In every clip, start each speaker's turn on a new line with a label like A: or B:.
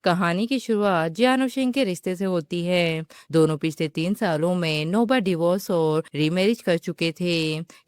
A: कहानी की शुरुआत जियान और शिंग के रिश्ते से होती है। दोनों पिछले 3 सालों में 9 बार डिवोर्स और रीमैरिज कर चुके थे।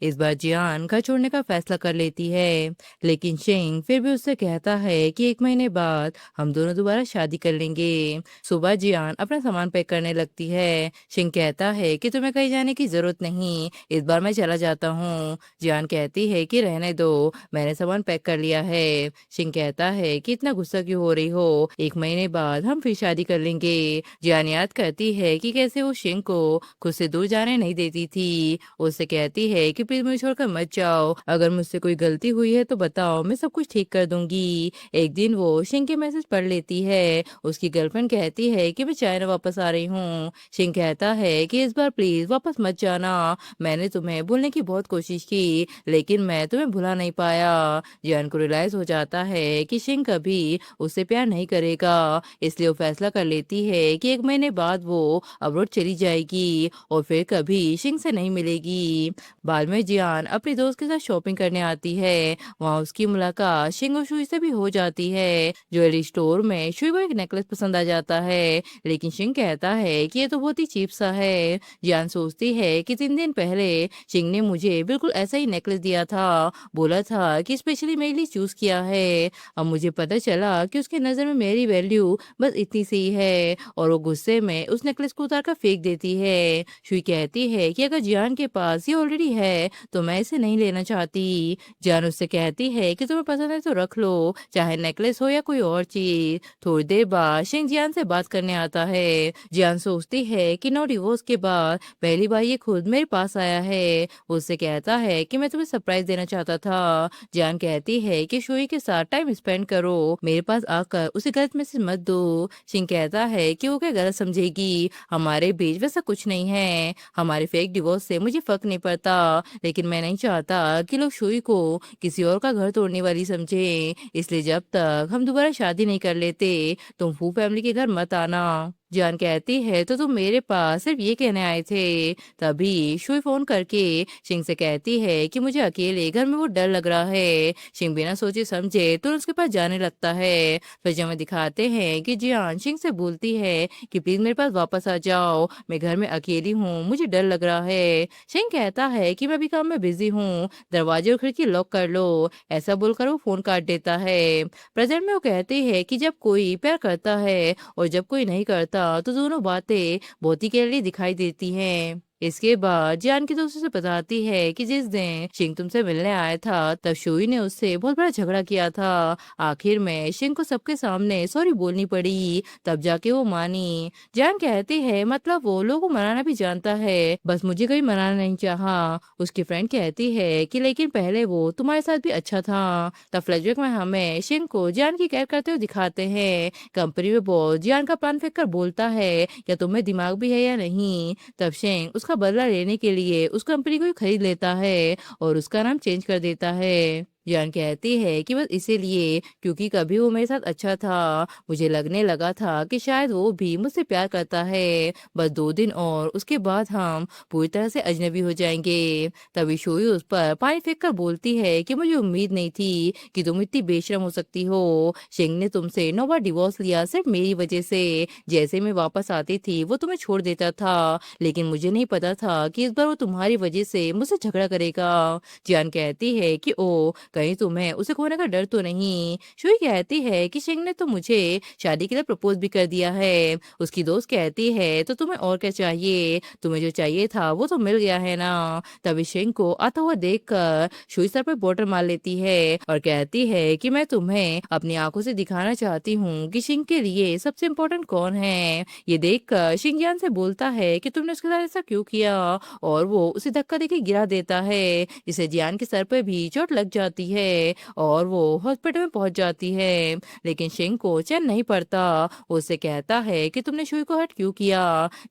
A: इस बार जियान घर छोड़ने का फैसला कर लेती है, लेकिन शिंग फिर भी उससे कहता है कि 1 महीने बाद हम दोनों दोबारा शादी कर लेंगे। सुबह जियान अपना सामान पैक करने लगती है। शिंग कहता है कि तुम्हें कहीं जाने की जरूरत नहीं, इस बार मैं चला जाता हूँ। जियान कहती है कि रहने दो, मैंने सामान पैक कर लिया है। शिंग कहता है कि इतना गुस्सा क्यों हो रही हो, 1 महीने बाद हम फिर शादी कर लेंगे। जियान याद करती है कि कैसे वो शिंग को खुद से दूर जाने नहीं देती थी। उससे कहती है कि प्लीज मुझे छोड़कर मत जाओ, अगर मुझसे कोई गलती हुई है तो बताओ, मैं सब कुछ ठीक कर दूंगी। एक दिन वो शिंग के मैसेज पढ़ लेती है। उसकी गर्लफ्रेंड कहती है कि मैं चाइना वापस आ रही हूँ। शिंग कहता है कि इस बार प्लीज वापस मत जाना, मैंने तुम्हें भूलने की बहुत कोशिश की लेकिन मैं तुम्हें भुला नहीं पाया। जियान को रियलाइज हो जाता है कि शिंग कभी उससे प्यार नहीं करेगा, इसलिए वो फैसला कर लेती है कि 1 महीने बाद वो अब्रॉड चली जाएगी और फिर कभी शिंग से नहीं मिलेगी। बाद में जियान अपने दोस्त के साथ शॉपिंग करने आती है। वहाँ उसकी मुलाकात शिंग और शुई से भी हो जाती है। ज्वेलरी स्टोर में शुई को एक नेकलेस पसंद आ जाता है, लेकिन शिंग कहता है कि ये तो बहुत ही चीप सा है। जियान सोचती है कि 3 दिन पहले शिंग ने मुझे बिल्कुल ऐसा ही नेकलेस दिया था, बोला था कि स्पेशली मेरे लिए चूज किया है। अब मुझे पता चला कि उसकी नज़र में मेरी वैल्यू बस इतनी सी ही है, और वो गुस्से में उस नेकलेस को उतार कर फेंक देती है। शुई कहती है कि अगर जियान के पास ये ऑलरेडी है तो मैं इसे नहीं लेना चाहती। जियान उससे कहती है कि तुम्हें पसंद है तो रख लो, चाहे नेकलेस हो या कोई और चीज। थोड़ी देर बाद शिंग जियान से बात करने आता है। जियान सोचती है कि नो डिवोर्स के बाद पहली बार ये खुद मेरे पास आया है। वो उससे कहता है कि मैं तुम्हें सरप्राइज देना चाहता था। जियान कहती है कि शोई के साथ टाइम स्पेंड करो, मेरे पास आकर उसे गलत मैसेज मत दो। शिंग कहता है कि वो क्या गलत समझेगी, हमारे बीच वैसा कुछ नहीं है, हमारे फेक डिवोर्स से मुझे फर्क नहीं पड़ता, लेकिन मैं नहीं चाहता कि लोग शोई को किसी और का घर तोड़ने वाली समझे, इसलिए जब तक हम दोबारा शादी नहीं कर लेते तुम फू फैमिली के घर मत आना। जान कहती है तो तुम मेरे पास सिर्फ ये कहने आए थे। तभी शुई फोन करके शिंग से कहती है कि मुझे अकेले घर में वो डर लग रहा है। शिंग बिना सोचे समझे तो उसके पास जाने लगता है। फिर जब हमें दिखाते हैं कि जियान शिंग से बोलती है कि प्लीज मेरे पास वापस आ जाओ, मैं घर में अकेली हूँ, मुझे डर लग रहा है। शिंग कहता है कि मैं अभी काम में बिजी हूँ, दरवाजे और खिड़की लॉक कर लो। ऐसा बोलकर वो फोन काट देता है। प्रेजेंट में वो कहती है कि जब कोई प्यार करता है और जब कोई नहीं करता तो दोनों बातें बहुत ही क्लियरली दिखाई देती हैं। इसके बाद जान की दोस्तों से बताती है कि जिस दिन शिंग तुमसे मिलने आया था तब शुई ने उससे बहुत बड़ा झगड़ा किया था। आखिर में शिंग को सबके सामने सॉरी बोलनी पड़ी, तब जाके वो मानी। जान कहती है मतलब वो लोगों को मनाना भी जानता है, बस मुझे कभी मनाना नहीं चाहा। उसकी फ्रेंड कहती है कि लेकिन पहले वो तुम्हारे साथ भी अच्छा था। तब फ्लैशबैक में हमें शिंग को जान की केयर करते हुए दिखाते हैं। कंपनी में बॉस जियान का प्लान फेंक कर बोलता है क्या तुम्हें दिमाग भी है या नहीं। तब शेंग उसका बदला लेने के लिए उस कंपनी को ही खरीद लेता है और उसका नाम चेंज कर देता है। जियान कहती है कि बस इसीलिए क्योंकि कभी वो मेरे साथ अच्छा था, मुझे लगने लगा था कि शायद वो भी मुझसे प्यार करता है। बस 2 दिन और उसके बाद हम पूरी तरह से अजनबी हो जाएंगे। तभी शोई उस पर पानी फेंक कर बोलती है कि मुझे उम्मीद नहीं थी कि तुम इतनी बेशरम हो सकती हो। शेंग ने तुमसे 9 बार डिवोर्स लिया सिर्फ मेरी वजह से। जैसे मैं वापस आती थी वो तुम्हें छोड़ देता था, लेकिन मुझे नहीं पता था कि इस बार वो तुम्हारी वजह से मुझसे झगड़ा करेगा। जियान कहती है कि ओ कहीं तुम्हें उसे खोने का डर तो नहीं। शुई कहती है कि शेंग ने तो मुझे शादी के लिए प्रपोज भी कर दिया है। उसकी दोस्त कहती है तो तुम्हें और क्या चाहिए, तुम्हें जो चाहिए था वो तो मिल गया है ना। तभी शेंग को आता हुआ देखकर शुई सर पर बॉटल मार लेती है और कहती है कि मैं तुम्हें अपनी आंखों से दिखाना चाहती हूँ कि शिंग के लिए सबसे इम्पोर्टेंट कौन है। ये देखकर शिंग यान से बोलता है कि तुमने उसके साथ ऐसा क्यों किया, और वो उसे धक्का देके गिरा देता है, जिससे जियान के सर पर भी चोट लग जाती है और वो हॉस्पिटल में पहुंच जाती है। लेकिन शिंग को चैन नहीं पड़ता। वो उससे कहता है कि तुमने शुई को हर्ट क्यों किया।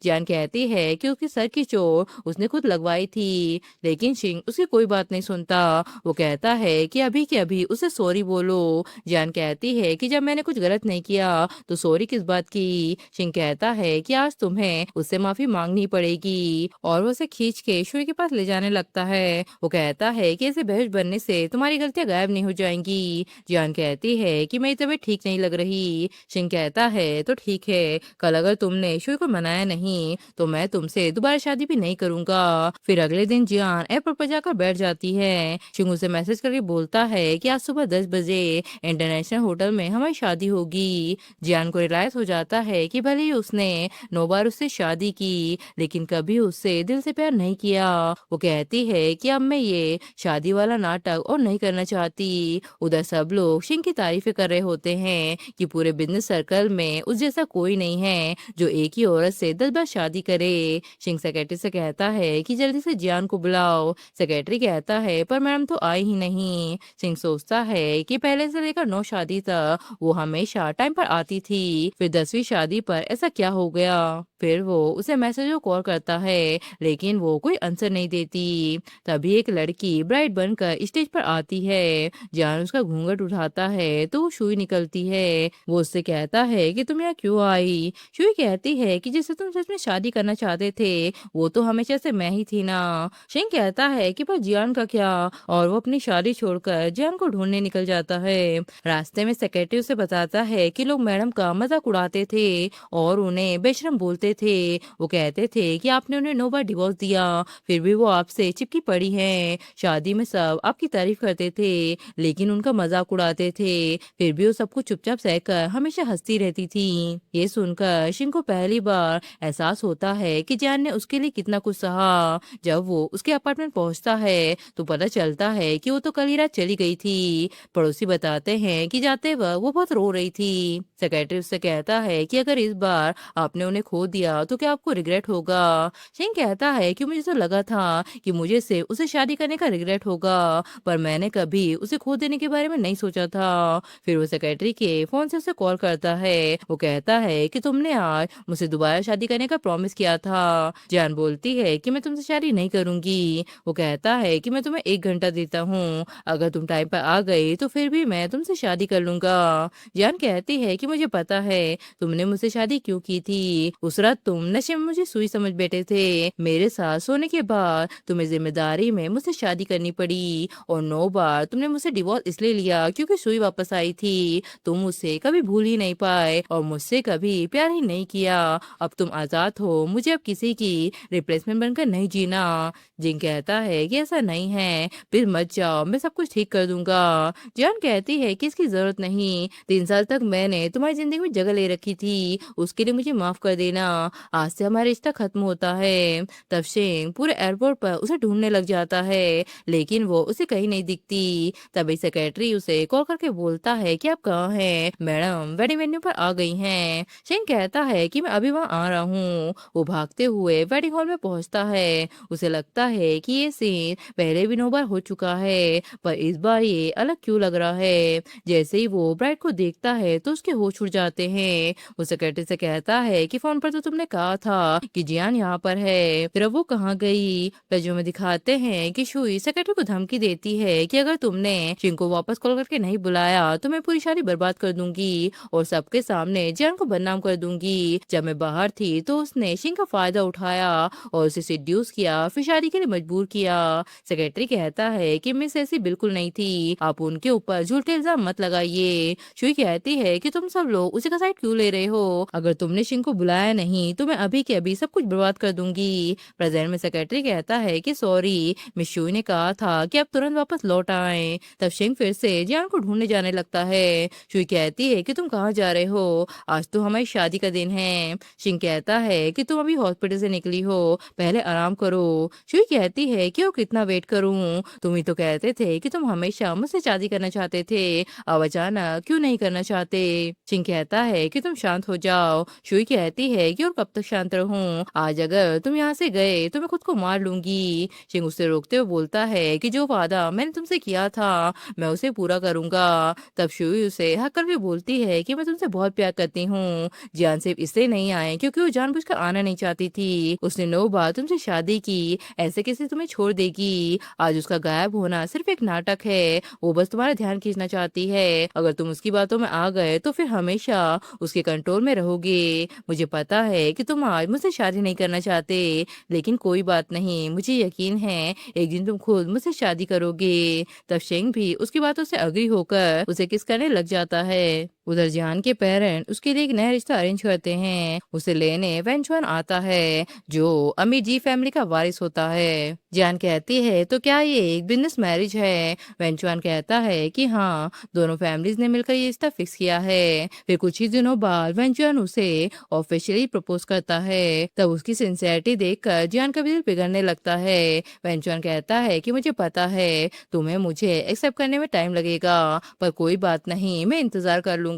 A: जियान कहती है कि उसके सर की चोट उसने खुद लगवाई थी, लेकिन शिंग उसकी कोई बात नहीं सुनता। वो कहता है कि अभी के अभी उसे सॉरी बोलो। जान कहती है कि जब मैंने कुछ गलत नहीं किया तो सॉरी किस बात की। शिंग कहता है कि आज तुम्हें उससे माफी मांगनी पड़ेगी, और वो उसे खींच के शुई के पास ले जाने लगता है। वो कहता है कि ऐसे बहस बनने से तुम्हारी गलतियां गायब नहीं हो जाएंगी। जियान कहती है कि मेरी तबीयत ठीक नहीं लग रही। शिंग कहता है तो ठीक है, कल अगर तुमने शुई को मनाया नहीं तो मैं तुमसे दोबारा शादी भी नहीं करूंगा। फिर अगले दिन जियान एयरपोर्ट पर जाकर बैठ जाती है। शिंग उसे मैसेज करके बोलता है कि आज सुबह 10 बजे इंटरनेशनल होटल में हमारी शादी होगी। जियान को रियलाइज हो जाता है कि भले ही उसने 9 बार उससे शादी की लेकिन कभी उससे दिल से प्यार नहीं किया। वो कहती है कि अब मैं ये शादी वाला नाटक और नहीं करना चाहती। उधर सब लोग शिंग की तारीफें कर रहे होते हैं कि पूरे बिजनेस सर्कल में उस जैसा कोई नहीं है जो एक ही औरत से 10 बार शादी करे। शिंग सेक्रेटरी से कहता है कि जल्दी से जियान को बुलाओ। सेक्रेटरी कहता है पर मैडम तो आई ही नहीं। सिंह सोचता है कि पहले से लेकर 9 शादी तक वो हमेशा टाइम पर आती थी, फिर 10वीं शादी पर ऐसा क्या हो गया। फिर वो उसे मैसेज और कॉल करता है लेकिन वो कोई आंसर नहीं देती। तभी एक लड़की ब्राइड बनकर स्टेज पर आती है। जान उसका घूंघट उठाता है तो वो शुई निकलती है। वो उससे कहता है कि तुम यहाँ क्यों आई। शुई कहती है कि जिससे तुम सच में शादी करना चाहते थे वो तो हमेशा से मैं ही थी ना। शिंग कहता है कि पर जियान का क्या, और वो अपनी शादी छोड़कर जियान को ढूंढने निकल जाता है। रास्ते में सेक्रेटरी उसे बताता है कि लोग मैडम का मजाक उड़ाते थे और उन्हें बेशरम बोलते थे। वो कहते थे कि आपने उन्हें 9 बार डिवोर्स दिया फिर भी वो आपसे चिपकी पड़ी हैं। शादी में सब आपकी तारीफ करते थे लेकिन उनका मजाक उड़ाते थे, फिर भी वो सब कुछ चुपचाप सहकर हमेशा हंसती रहती थी। ये सुनकर शिंग को पहली बार एहसास होता है कि जान ने उसके लिए कितना कुछ सहा। जब वो उसके अपार्टमेंट पहुंचता है तो पता चलता है कि वो तो कल ही रात चली गई थी। पड़ोसी बताते हैं कि जाते वक्त वो बहुत रो रही थी। सेक्रेटरी उससे कहता है कि अगर इस बार आपने उन्हें खो दिया तो क्या आपको रिग्रेट होगा। सिंह कहता है कि मुझे तो लगा था कि मुझे से उसे शादी करने का रिग्रेट होगा पर मैंने कभी उसे खो देने के बारे में नहीं सोचा था। फिर वो सेक्रेटरी के फोन से उसे कॉल करता है। वो कहता है कि तुमने आज मुझसे दोबारा शादी करने का प्रॉमिस किया था। जान बोलती है कि मैं तुमसे शादी नहीं करूंगी। वो कहता है कि मैं तुम्हें 1 घंटा देता हूँ, अगर तुम टाइम पर आ गई तो फिर भी मैं तुमसे शादी कर लूंगा। जान कहती है कि मुझे पता है तुमने मुझसे शादी क्यों की थी। उस रात तुम नशे में मुझे सुई समझ बैठे थे। मेरे साथ सोने के बाद तुम्हें जिम्मेदारी में मुझसे शादी करनी पड़ी और 9 बार तुमने मुझसे डिवोर्स इसलिए लिया क्योंकि सुई वापस आई थी। तुम उसे कभी भूल ही नहीं पाए और मुझसे कभी प्यार ही नहीं किया। अब तुम आजाद हो, मुझे अब किसी की रिप्लेसमेंट बनकर नहीं जीना। जिन कहता है कि ऐसा नहीं है, फिर मत जाओ, मैं सब कुछ ठीक कर दूंगा। जान कहती है कि इसकी जरूरत नहीं, 3 साल तक मैंने तुम्हारी जिंदगी में जगह ले रखी थी, उसके लिए मुझे माफ कर देना। आज से हमारा रिश्ता खत्म होता है। तब शेंग पूरे एयरपोर्ट पर उसे ढूंढने लग जाता है लेकिन वो उसे कहीं नहीं दिखती। तभी सेक्रेटरी उसे कॉल करके बोलता है कि आप कहाँ हैं। मैडम वेडिंग वेन्यू पर आ गई हैं। शेंग कहता है कि मैं अभी वहाँ आ रहा हूँ। वो भागते हुए वेडिंग हॉल में पहुंचता है। उसे लगता है कि ये सीन पहले भी 9 बार हो चुका है पर इस बार ये अलग क्यों लग रहा है। जैसे ही वो ब्राइड को देखता है तो उसके होश उड़ जाते हैं। वो सेक्रेटरी से कहता है कि फोन पर तो तुमने कहा था कि जियान यहाँ पर है, फिर अब वो कहाँ गई। रजू में दिखाते हैं कि शुई सेक्रेटरी को धमकी देती है कि अगर तुमने शिंग को वापस कॉल करके नहीं बुलाया तो मैं पूरी शादी बर्बाद कर दूंगी और सबके सामने जियान को बदनाम कर दूंगी। जब मैं बाहर थी तो उसने शिंग का फायदा उठाया और उसे सिड्यूस किया, फिर शादी के लिए मजबूर किया। सेक्रेटरी कहता है कि मिस ऐसी बिल्कुल नहीं थी, आप उनके ऊपर झूठे इल्जाम मत लगाइए। शुई कहती है कि तुम सब लोग उसी का साइड क्यों ले रहे हो, अगर तुमने शिंग को बुलाया नहीं तो मैं अभी के अभी सब कुछ बर्बाद कर दूंगी। प्रेजेंट में सेक्रेटरी कहता है कि सॉरी, मिस शुई ने कहा था कि आप तुरंत वापस लौट आए। तब शिंग फिर से जियान को ढूंढने जाने लगता है। शुई कहती है कि तुम कहाँ जा रहे हो, आज तो हमारी शादी का दिन है। शिंग कहता है कि तुम अभी हॉस्पिटल से निकली हो, पहले आराम करो। शुई कहती है कि वो कितना वेट करूं, तुम ही तो कहते थे कि तुम हमेशा मुझसे शादी करना चाहते थे, अब अचानक क्यों नहीं करना चाहते। शिंग कहता है कि तुम शांत हो जाओ। शुई कहती है कि और कब तक शांत रहूं, आज अगर तुम यहाँ से गए तो मैं खुद को मार लूंगी। शिंग उसे रोकते हुए बोलता है कि जो वादा मैंने तुमसे किया था मैं उसे पूरा करूंगा। तब शुई उसे हक करके बोलती है कि मैं तुमसे बहुत प्यार करती हूँ। जियान सिर्फ इसलिए नहीं आए क्योंकि वो जानबूझकर आना नहीं चाहती थी, उसने 9 बार तुमसे शादी की, ऐसे कैसे तुम्हें छोड़ देगी। आज उसका गायब होना सिर्फ एक नाटक है, वो बस तुम्हारा ध्यान खींचना चाहती है। अगर तुम उसकी बातों में आ गए तो फिर हमेशा उसके कंट्रोल में रहोगे। मुझे पता है कि तुम आज मुझसे शादी नहीं करना चाहते लेकिन कोई बात नहीं, मुझे यकीन है एक दिन तुम खुद मुझसे शादी करोगे। तब शेंग भी उसकी बातों से अग्री होकर उसे किस करने लग जाता है। उधर जियान के पेरेंट उसके लिए एक नया रिश्ता अरेंज करते हैं। उसे लेने वेंचुआन आता है जो अमीर जी फैमिली का वारिस होता है। जियान कहती है तो क्या ये एक बिजनेस मैरिज है? वेंचुआन कहता है कि हाँ, दोनों फैमिलीज ने मिलकर ये रिश्ता फिक्स किया है। फिर कुछ ही दिनों बाद वेंचुआन उसे ऑफिशियली प्रपोज करता है। तब उसकी सिंसियरिटी देखकर जियान का भी दिल पिघलने लगता है। वेंचुआन कहता है कि मुझे पता है तुम्हें मुझे एक्सेप्ट करने में टाइम लगेगा, पर कोई बात नहीं, मैं इंतजार कर लूंगा।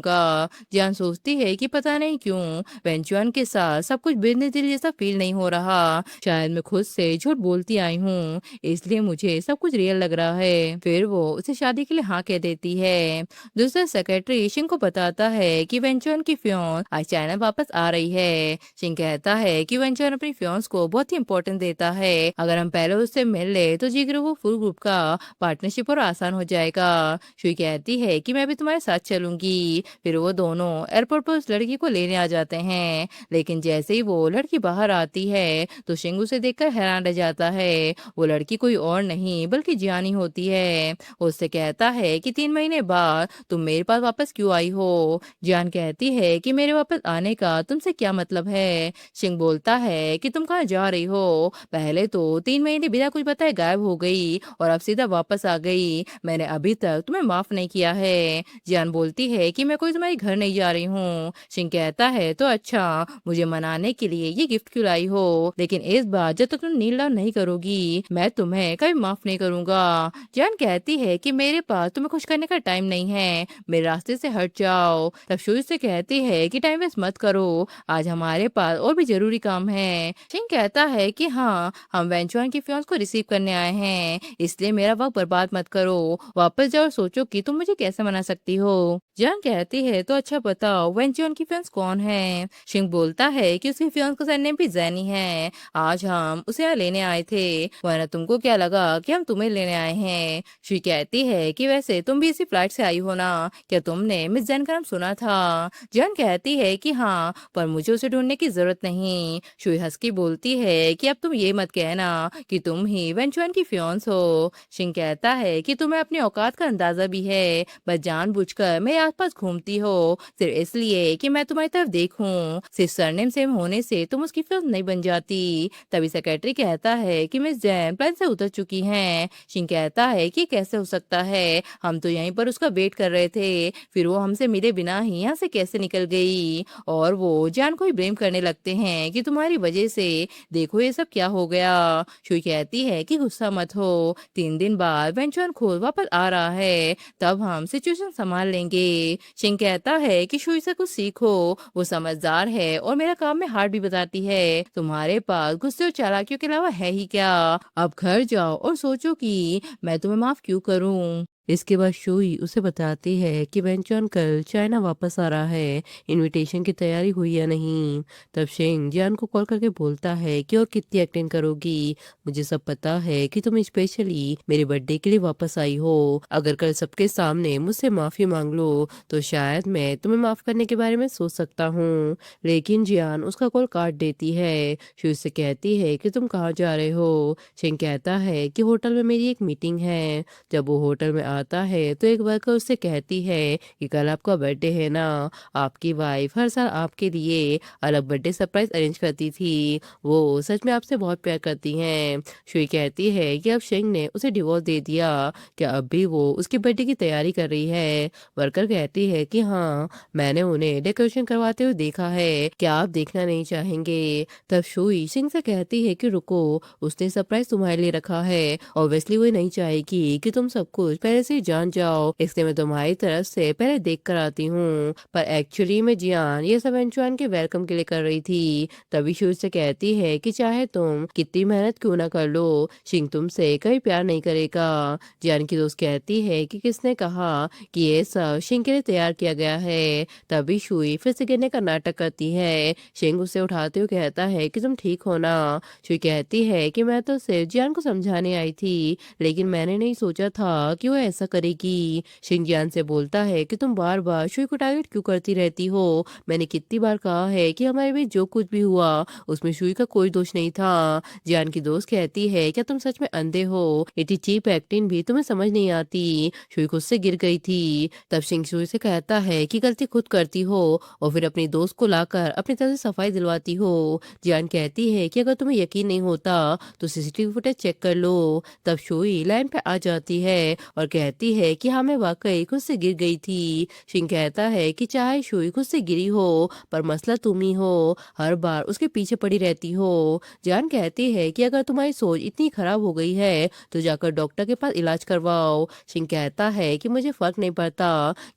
A: जियान सोचती है कि पता नहीं क्यों वेंचुआन के साथ सब कुछ बिजनेस डील जैसा फील नहीं हो रहा। शायद मैं खुद से झूठ बोलती आई हूँ, इसलिए मुझे सब कुछ रियल लग रहा है। फिर वो उसे शादी के लिए हाँ कह देती है। दूसरा सेक्रेटरी शिंग को बताता है कि वेंचुआन की फ्योन आज चाइना वापस आ रही है। शिंग कहता है कि वेंचुआन अपनी फ्योन्स को बहुत ही इंपॉर्टेंट देता है। अगर हम पहले उससे मिल ले तो जिगरो वो फुल ग्रुप का पार्टनरशिप और आसान हो जाएगा। शुई कहती है कि मैं भी तुम्हारे साथ चलूंगी। फिर वो दोनों एयरपोर्ट पर उस लड़की को लेने आ जाते हैं, लेकिन जैसे ही वो लड़की बाहर आती है तो शिंग उसे देखकर हैरान रह जाता है। वो लड़की कोई और नहीं बल्कि जियानी होती है। उससे कहता है कि 3 महीने बाद तुम मेरे पास वापस क्यों आई हो? जियान कहती है कि मेरे वापस आने का तुमसे क्या मतलब है? शिंग बोलता है कि तुम कहाँ जा रही हो? पहले तो 3 महीने बिना कुछ बताए गायब हो गई और अब सीधा वापस आ गई। मैंने अभी तक तुम्हें माफ नहीं किया है। जियान बोलती है कि मैं कोई तुम्हारे घर नहीं जा रही हूँ। शिंग कहता है तो अच्छा, मुझे मनाने के लिए ये गिफ्ट क्यों लाई हो? लेकिन इस बार जब तक तुम नील डाउन नहीं करोगी मैं तुम्हें कभी माफ नहीं करूंगा। जियान कहती है कि मेरे पास तुम्हें खुश करने का टाइम नहीं है, मेरे रास्ते से हट जाओ। तब शुई से कहती है कि टाइम वेस्ट मत करो, आज हमारे पास और भी जरूरी काम है। शिंग कहता है कि हाँ, हम वेंचुआन की फ्योन्स को रिसीव करने आए हैं, इसलिए मेरा वक्त बर्बाद मत करो। वापस जाओ और सोचो कि तुम मुझे कैसे मना सकती हो। जियान कहती है तो अच्छा बताओ वेंचुआन की फ्योन्स कौन है? शिंग बोलता है कि उसकी फ्योन्स का सरनेम भी जैनी है। आज हम उसे यहाँ लेने आए थे, वरना तुमको क्या लगा कि हम तुम्हें लेने आए हैं? शुई कहती है कि वैसे तुम भी इसी फ्लाइट से आई हो ना, क्या तुमने मिस जैन का नाम सुना था? जियान कहती है कि हाँ, पर मुझे उसे ढूंढने की जरूरत नहीं। शुई हंस के बोलती है कि अब तुम ये मत कहना कि तुम ही वेंचुआन की फ्योन्स हो। शिंग कहता है कि तुम्हें अपनी औकात का अंदाजा भी है, बस जानबूझकर मेरे आसपास घूमती हो सिर्फ इसलिए कि मैं तुम्हारी तरफ देखूं। सिर्फ सरनेम सेम होने से तुम उसकी फ्योन्स नहीं बन जाती। तभी सेक्रेटरी कहता है कि मिस जैन प्लेन से उतर चुकी हैं। शिंग कहता है कि कैसे हो सकता है, हम तो यहीं पर उसका वेट कर रहे थे, फिर वो हमसे मिले बिना ही यहाँ से कैसे निकल गई? और वो जान को ही ब्लेम करने लगते हैं कि तुम्हारी वजह से देखो ये सब क्या हो गया। शुई कहती है कि गुस्सा मत हो, 3 दिन बाद वेंचुआन खुद वापस आ रहा है, तब हम सिचुएशन संभाल लेंगे। शिंग कहता है कि शुई से कुछ सीखो, वो समझदार है और मेरा काम में हार भी बताती है। तुम्हारे पास गुस्से और चालाकियों के अलावा है ही क्या? अब घर जाओ और सोचो कि मैं तुम्हें माफ क्यों करूं। इसके बाद शुई उसे बताती है कि वेंचुआन कल चाइना वापस आ रहा है, इनविटेशन की तैयारी हुई या नहीं। तब शेंग जियान को कॉल करके बोलता है कि और कितनी एक्टिंग करोगी, मुझे सब पता है कि तुम स्पेशली मेरे बर्थडे के लिए वापस आई हो। अगर कल सबके सामने मुझसे माफी मांग लो तो शायद मैं तुम्हें माफ करने के बारे में सोच सकता हूँ। लेकिन जियान उसका कॉल काट देती है। शुई से कहती है कि तुम कहाँ जा रहे हो? शेंग कहता है कि होटल में मेरी एक मीटिंग है। जब वो होटल में आता है तो एक वर्कर उससे कहती है कि कल आपका बर्थडे है ना, आपकी वाइफ हर साल आपके लिए अलग बर्थडे सरप्राइज अरेंज करती थी, वो सच में आपसे बहुत प्यार करती हैं। शुई कहती है कि अब शेंग ने उसे डिवोर्स दे दिया, क्या अब भी वो उसकी बर्थडे की तैयारी कर रही है? वर्कर कहती है कि हाँ, मैंने उन्हें डेकोरेशन करवाते हुए देखा है, क्या आप देखना नहीं चाहेंगे? तब शुई शेंग से कहती है कि रुको, उसने सरप्राइज तुम्हारे लिए रखा है, ऑब्वियसली वो नहीं चाहेगी कि तुम सब कुछ पहले से ही जान जाओ, इसलिए मैं तुम्हारी तरफ से पहले देख कर आती हूँ। पर एक्चुअली में जियान ये सब वेंचुआन के वेलकम के लिए कर रही थी। तभी शुई से कहती है कि चाहे तुम कितनी मेहनत क्यों ना कर लो, शिंग तुमसे कभी प्यार नहीं करेगा। जियान की दोस्त कहती है कि किसने कहा कि ये सब शिंग के लिए तैयार किया गया है। तभी शुई फिर से गिरने का नाटक करती है। शिंग उसे उठाते हुए कहता है कि तुम ठीक हो ना? शुई कहती है कि मैं तो सिर्फ जियान को समझाने आई थी, लेकिन मैंने नहीं सोचा था कि वो ऐसा ऐसा करेगी। शिंजियान से बोलता है कि तुम बार बार शुई को टारगेट क्यों करती रहती हो। मैंने कितनी बार कहा है कि हमारे बीच जो कुछ भी हुआ उसमें शुई का कोई दोष नहीं था। जियान की दोस्त कहती है क्या तुम सच में अंधे हो, इतनी चीप एक्टिंग भी तुम्हें समझ नहीं आती। शुई खुद से गिर गई थी। तब शिंग शुई से कहता है कि गलती खुद करती हो और फिर अपनी दोस्त को लाकर अपनी तरफ से सफाई दिलवाती हो। जियान कहती है कि अगर तुम्हें यकीन नहीं होता तो सीसीटीवी फुटेज चेक कर लो। तब शुई लाइन पे आ जाती है और कहती है कि हाँ मैं वाकई खुद से गिर गई थी। शिंग कहता है कि चाहे शुई खुद से गिरी हो पर मसला तुम ही हो, हर बार उसके पीछे पड़ी रहती हो। जान कहती है कि अगर तुम्हारी सोच इतनी खराब हो गई है तो जाकर डॉक्टर के पास इलाज करवाओ। शिंग कहता है कि मुझे फर्क नहीं पड़ता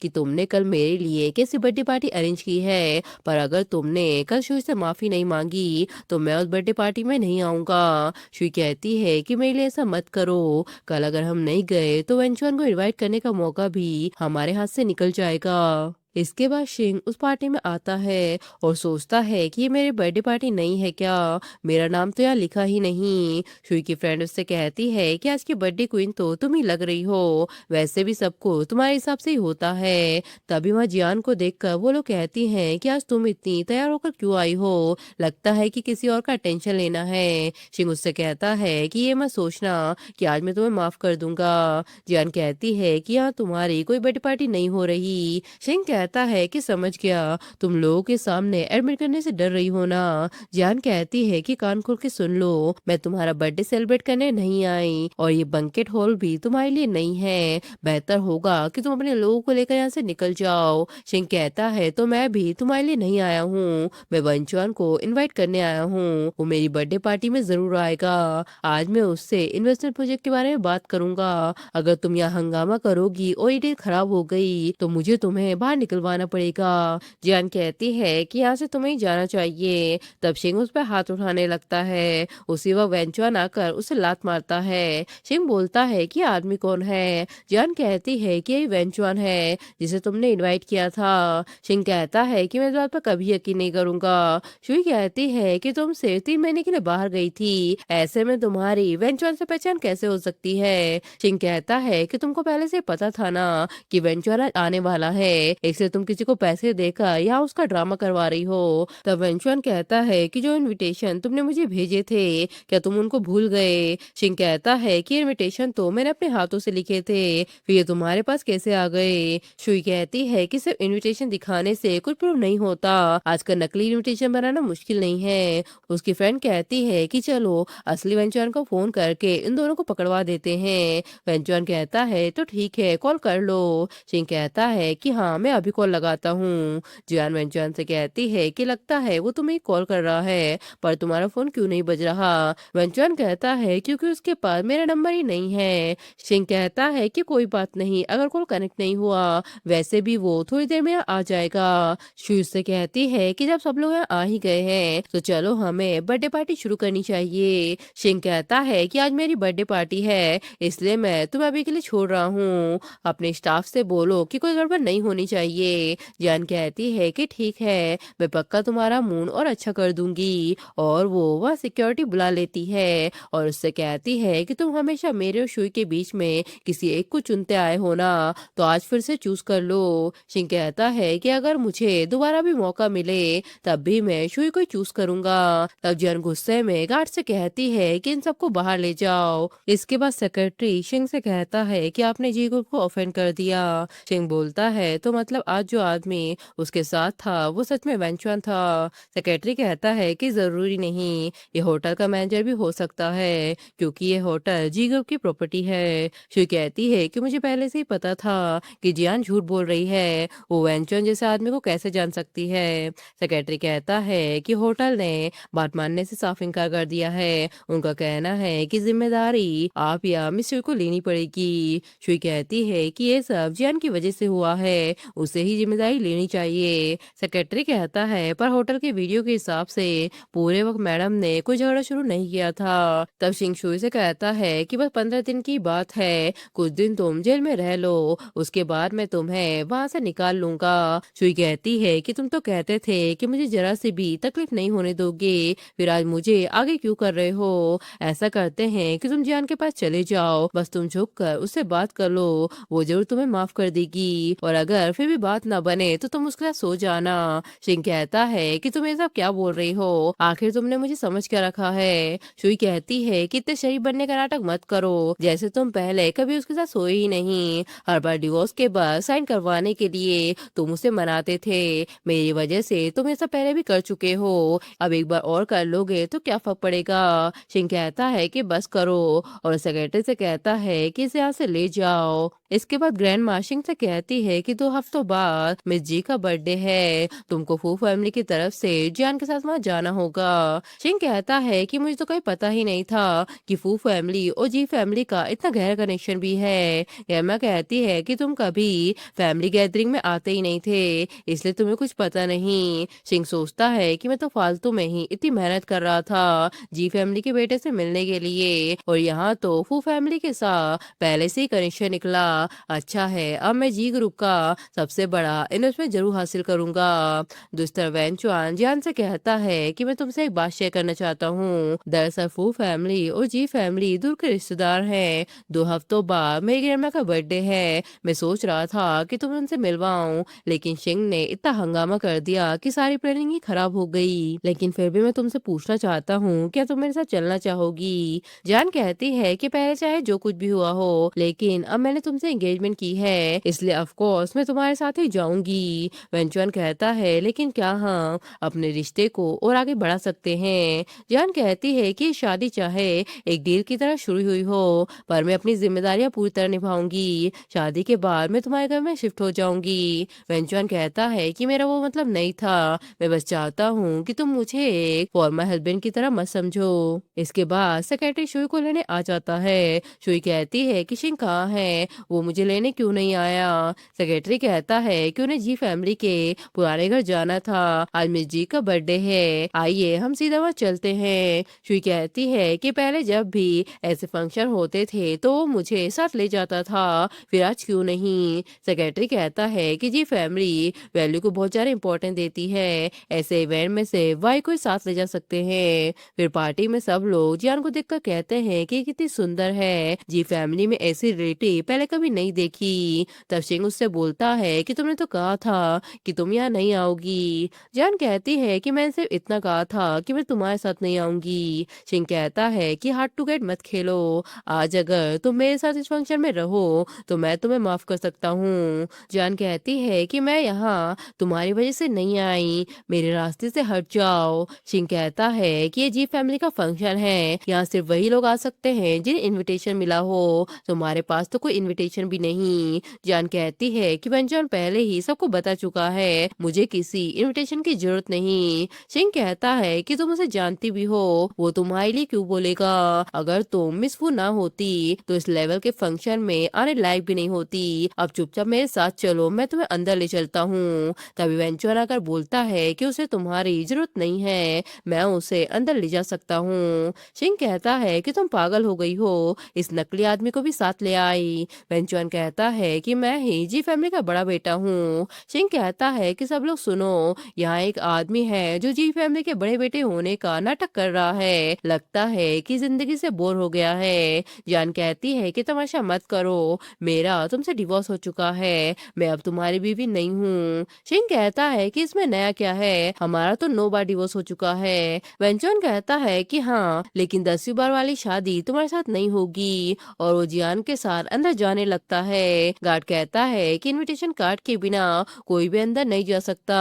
A: कि तुमने कल मेरे लिए कैसी बर्थडे पार्टी अरेंज की है, पर अगर तुमने कल शुई से माफी नहीं मांगी तो मैं उस बर्थडे पार्टी में नहीं आऊंगा। शुई कहती है कि मेरे लिए ऐसा मत करो, कल अगर हम नहीं गए तो वेंचुआन को इनवाइट करने का मौका भी हमारे हाथ से निकल जाएगा। इसके बाद शिंग उस पार्टी में आता है और सोचता है कि ये मेरी बर्थडे पार्टी नहीं है क्या, मेरा नाम तो यहाँ लिखा ही नहीं। शुई की फ्रेंड उससे कहती है कि आज की बर्थडे क्वीन तो तुम ही लग रही हो, वैसे भी सबको तुम्हारे हिसाब से ही होता है। तभी वहाँ जियान को देखकर वो लोग कहती हैं कि आज तुम इतनी तैयार होकर क्यों आई हो, लगता है कि किसी और का टेंशन लेना है। शिंग उससे कहता है कि ये मत सोचना कि आज मैं तुम्हें माफ कर दूंगा। जियान कहती है कि यहाँ तुम्हारी कोई बर्थडे पार्टी नहीं हो रही। शिंग कहता है कि समझ गया, तुम लोगों के सामने एडमिट करने से डर रही हो ना। जियान कहती है कि कान खोल के सुन लो, मैं तुम्हारा बर्थडे सेलिब्रेट करने नहीं आई और ये बंकेट हॉल भी तुम्हारे लिए नहीं है, बेहतर होगा कि तुम अपने लोगों को लेकर यहाँ से निकल जाओ। शिंग कहता है तो मैं भी तुम्हारे लिए नहीं आया हूँ, मैं वंचुआन को इनवाइट करने आया हूँ, वो मेरी बर्थडे पार्टी में जरूर आएगा। आज मैं उससे इन्वेस्टमेंट प्रोजेक्ट के बारे में बात करूंगा, अगर तुम यहाँ हंगामा करोगी और ये डील खराब हो गई तो मुझे तुम्हें बाहर निकलवाना पड़ेगा। जियान कहती है कि यहाँ से तुम्हें ही जाना चाहिए। तब शिंग उस पर हाथ उठाने लगता है, उसी वक्त वेंचुआन आकर उसे लात मारता है। शिंग बोलता है कि आदमी कौन है। जियान कहती है कि यही वेंचुआन है जिसे तुमने इनवाइट किया था। शिंग कहता है कि मैं इस बात पर कभी यकीन नहीं करूंगा। शुई कहती है कि तुम सिर्फ 3 महीने के लिए बाहर गई थी, ऐसे में तुम्हारी वेंचुआन से पहचान कैसे हो सकती है। शिंग कहता है कि तुमको पहले से पता था ना कि वेंचुआन आने वाला है, इसलिए तुम किसी को पैसे देकर यहाँ उसका ड्रामा करवा रही हो। तब वेंचुआन कहता है कि जो इनविटेशन तुमने मुझे भेजे थे क्या तुम उनको भूल गए। शिंग कहता है कि इनविटेशन तो मैंने अपने हाथों से लिखे थे, फिर ये तुम्हारे पास कैसे आ गए। शुई कहती है कि सिर्फ इनविटेशन दिखाने से कुछ प्रूफ नहीं होता, आजकल नकली इनविटेशन बनाना मुश्किल नहीं है। उसकी फ्रेंड कहती है कि चलो असली वेंचुआन को फोन करके इन दोनों को पकड़वा देते हैं। वेंचुआन कहता है तो ठीक है कॉल कर लो। शिंग कहता है कि हाँ मैं अभी कॉल लगाता हूँ। जियान वेंचुआन से कहती है कि लगता है वो तुम्हें कॉल कर रहा है, पर तुम्हारा फोन क्यों नहीं बज रहा। वेंचुआन कहता है क्योंकि उसके पास मेरा नंबर ही नहीं है। शिंग कहता है कि कोई बात नहीं, अगर कॉल कनेक्ट नहीं हुआ वैसे भी वो थोड़ी देर में आ जाएगा। शुई से कहती है कि जब सब लोग यहाँ आ ही गए हैं तो चलो हमें बर्थडे पार्टी शुरू करनी चाहिए। शिंग कहता है कि आज मेरी बर्थडे पार्टी है इसलिए मैं तुम्हें अभी के लिए छोड़ रहा हूँ, अपने स्टाफ से बोलो कि कोई गड़बड़ नहीं होनी चाहिए। जान कहती है कि ठीक है, मैं पक्का तुम्हारा मूड और अच्छा कर दूंगी। और वो वह सिक्योरिटी बुला लेती है और उससे कहती है कि तुम हमेशा मेरे और शुई के बीच में किसी एक को चुनते आए हो ना, तो आज फिर से चूज कर लो। शिंग कहता है कि अगर मुझे दोबारा भी मौका मिले तब भी मैं शुई को चूज करूंगा। तब जन गुस्से में गार्ड से कहती है कि इन सबको बाहर ले जाओ। इसके बाद सेक्रेटरी शिंग से कहता है कि आपने जीगो को ऑफेंड कर दिया। शिंग बोलता है तो मतलब आज जो आदमी उसके साथ था वो सच में वेंचुआन था। सेक्रेटरी कहता है कि जरूरी नहीं, ये होटल का मैनेजर भी हो सकता है क्योंकि ये होटल जीगो की प्रॉपर्टी है। शुई कहती है कि मुझे पहले से ही पता था कि जियान झूठ बोल रही है, वो वेंचुआन जैसे आदमी को कैसे जान सकती है। सेक्रेटरी कहता है कि होटल ने बात मानने से साफ इनकार कर दिया है, उनका कहना है कि जिम्मेदारी आप या मिस शुई को लेनी पड़ेगी। शुई कहती है कि ये सब जियान की वजह से हुआ है, उसे ही जिम्मेदारी लेनी चाहिए। सेक्रेटरी कहता है पर होटल के वीडियो के हिसाब से पूरे वक्त मैडम ने कोई झगड़ा शुरू नहीं किया था। तब सिंह शुई से कहता है कि बस 15 दिन की बात है, कुछ दिन तुम जेल में रह लो, उसके बाद मैं तुम्हें वहां से निकाल लूंगा। शुई कहती है कि तुम तो कहते थे कि मुझे जरा सी भी तकलीफ नहीं होने दोगे, फिर आज मुझे आगे क्यों कर रहे हो? ऐसा करते हैं कि तुम जियान के पास चले जाओ, बस तुम झुक कर उससे बात कर लो, वो जरूर तुम्हें माफ कर देगी, और अगर फिर भी बात ना बने तो तुम उसके साथ सो जाना। सिंह कहता है कि तुम ये सब क्या बोल रही हो, आखिर तुमने मुझे समझ क्या रखा है? शुई कहती है कि इतने शरीफ बनने का नाटक मत करो, जैसे तुम पहले कभी उसके साथ सोए ही नहीं। हर बार डिवोर्स के बाद साइन करवाने के लिए तुम उसे मनाते थे, मेरी वजह से तुम ये सब पहले भी कर चुके हो, अब एक बार और कर लोगे तो क्या फर्क पड़ेगा? सिंह कहता है कि बस करो, और सेक्रेटरी से कहता है कि इसे यहाँ से ले जाओ। इसके बाद ग्रैंड माँ सिंह से कहती है कि 2 हफ्तों बाद मिस जी का बर्थडे है, तुमको फू फैमिली की तरफ से जियान के साथ वहाँ जाना होगा। सिंह कहता है कि मुझे तो कहीं पता ही नहीं था कि फू फैमिली और जी फैमिली का इतना गहरा कनेक्शन भी है। गैमा कहती है कि तुम कभी फैमिली गैदरिंग में आते ही नहीं थे, इसलिए तुम्हें कुछ पता नहीं। सिंह सोचता है कि मैं तो फालतू में ही इतनी मेहनत कर रहा था जी फैमिली के बेटे से मिलने के लिए, और यहाँ तो फू फैमिली के साथ पहले से ही कनेक्शन निकला। अच्छा है, अब मैं जी ग्रुप का सबसे बड़ा इन्वेस्टमेंट जरूर हासिल करूंगा। दुस्तर वैनचुआन जियान से कहता है कि मैं तुमसे एक बात शेयर करना चाहता हूँ। दरअसल फू फैमिली और जी फैमिली दूर के रिश्तेदार हैं। 2 हफ्तों बाद मेरी ग्रैंडमा का बर्थडे है, मैं सोच रहा था कि तुम्हें उनसे मिलवाऊं, लेकिन सिंह ने इतना हंगामा कर दिया कि सारी प्लानिंग ही खराब हो गई। लेकिन फिर भी मैं तुमसे पूछना चाहता हूँ, क्या तुम मेरे साथ चलना चाहोगी? जान कहती है कि पहले चाहे जो कुछ भी हुआ हो, लेकिन अब मैंने तुमसे एंगेजमेंट की है, इसलिए ऑफ कोर्स मैं तुम्हारे साथ ही जाऊंगी। वेंचुआन कहता है लेकिन क्या हम अपने रिश्ते को और आगे बढ़ा सकते हैं? जान कहती है कि शादी चाहे एक डील की तरह शुरू हुई हो, पर मैं अपनी जिम्मेदारियां पूरी तरह निभाऊंगी। शादी के बाद मैं तुम्हारे घर में शिफ्ट हो जाऊंगी। वेंचुआन कहता है कि मेरा वो मतलब नहीं था, मैं बस चाहता हूँ कि तुम मुझे एक फॉर्मल हस्बैंड की तरह मत समझो। इसके बाद सेक्रेटरी शुई को लेने आ जाता है। शुई कहती है कि सिंह कहाँ है, वो मुझे लेने क्यों नहीं आया? सेक्रेटरी कहता है कि उन्हें जी फैमिली के पुराने घर जाना था, आज मिस जी का बर्थडे है, आइए हम सीधा वहाँ चलते हैं। शुई कहती है कि पहले जब भी ऐसे फंक्शन होते थे तो वो मुझे साथ ले जाता था, फिर आज क्यों नहीं? सेक्रेटरी कहता है कि जी फैमिली वैल्यू को बहुत ज्यादा इंपॉर्टेंट देती है, ऐसे इवेंट में से वाई को साथ ले जा सकते हैं। फिर पार्टी में सब लोग जियान को देखकर कहते हैं कि कितनी सुंदर है, जी फैमिली में ऐसी रिलेटिव पहले कभी नहीं देखी। तब सिंह उससे बोलता है कि तुमने तो कहा था कि तुम यहाँ नहीं आओगी। जान कहती है कि मैंने सिर्फ इतना कहा था कि मैं तुम्हारे साथ नहीं आऊंगी। सिंह कहता है कि हार्ड टू गेट मत खेलो, आज अगर तुम मेरे साथ इस फंक्शन में रहो तो मैं तुम्हें माफ कर सकता हूँ। जान कहती है कि मैं यहाँ तुम्हारी वजह से नहीं आई, मेरे रास्ते से हट जाओ। सिंह कहता है कि ये जी फैमिली का फंक्शन है, यहाँ सिर्फ वही लोग आ सकते हैं जिन्हें इनविटेशन मिला हो, तुम्हारे पास तो कोई इनविटेशन भी नहीं। जान कहती है कि वेंचुआन पहले ही सबको बता चुका है, मुझे किसी इनविटेशन की जरूरत नहीं। सिंह कहता है कि तुम उसे जानती भी हो, वो तुम्हारे लिए क्यों बोलेगा? अगर तुम मिस फू ना होती तो इस लेवल के फंक्शन में आने लायक भी नहीं होती। अब चुपचाप मेरे साथ चलो, मैं तुम्हें अंदर ले चलता हूँ। तभी वेंचुआन आकर बोलता है कि उसे तुम्हारी जरूरत नहीं है, मैं उसे अंदर ले जा सकता हूँ। सिंह कहता है कि तुम पागल हो गई हो, इस नकली आदमी को भी साथ ले आई। वेंचुआन कहता है कि मैं ही जी फैमिली का बड़ा बेटा हूँ। सिंह कहता है कि सब लोग सुनो, यहाँ एक आदमी है जो जी फैमिली के बड़े बेटे होने का नाटक कर रहा है, लगता है कि जिंदगी से बोर हो गया है। जान कहती है कि तमाशा मत करो, मेरा तुमसे डिवोर्स हो चुका है, मैं अब तुम्हारी बीवी नहीं हूँ। सिंह कहता है कि इसमें नया क्या है, हमारा तो 9 बार डिवोर्स हो चुका है। वेंचुआन कहता है कि हाँ, लेकिन 10वीं बार वाली शादी तुम्हारे साथ नहीं होगी, और वो जियान के साथ अंदर जाने लगता है। गार्ड कहता है कि इनविटेशन कार्ड के बिना कोई भी अंदर नहीं जा सकता।